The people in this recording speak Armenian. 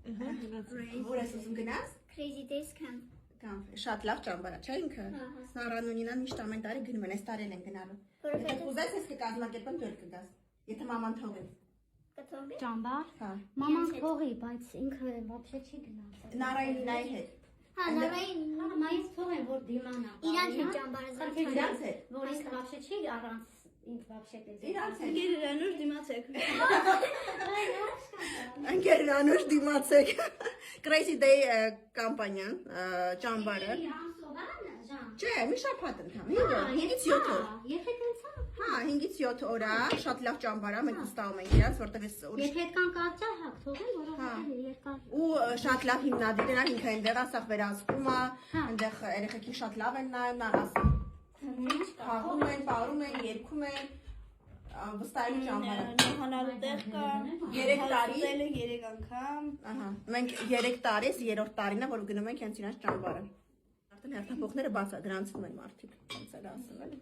Որ ես ուզում գնաս։ Crazy Days Camp։ Շատ լավ ճամբար է, չէ՞ ինքը։ Սնարանունինան միշտ ամեն տարի գնում են, այս տարին են գնալու։ Եթե կուզես, ես կկազմակերպեմ, դու կգաս։ Եթե մաման թողի։ Կթողի։ Ճամբար։ Հա։ Մաման թողի, բայց ինքը вообще չի գնաց։ Նարային նայի հետ։ Հա, նորային Նայից թողեն, որ դիմանա։ իրանք են ճամբարը զարթան։ Իրանց հետ։ Որ ինքը вообще չի առանց ինքը вообще դե։ Իրանց հետ։ Գերրանուր դիմացեք։ Ընկերնանուշ դիմացեք։ Crazy Day կամպանիան, ճամբարը։ Չէ, մի շաբաթ ընթանում, 5-ից 7 օր։ Եթե դենցա։ Հա, 5-ից 7 օր է, շատ լավ ճամբար է, մենք ուստավում ենք իրանց, որտեղ ես ուրիշ Եթե կան կարճա հակ թողեն, որովհետեւ երկար։ ու շատ լավ հիմնադիր են, ինքը այնտեղ ասախ վերահսկում է, այնտեղ երեխեքին շատ լավ են նայում, նա ասում։ Խաղում են, պարում են, երգում են, վստահելի ճամբար է։ Հանալու տեղ կա։ 3 տարի։ 3 անգամ։ Ահա, մենք 3 տարի, 3-րդ տարին է, որ գնում ենք հենց իրանց ճամբարը։ Արդեն հերթափոխները բաց է, դրանցում են մարդիկ, ոնց էլ ասում են։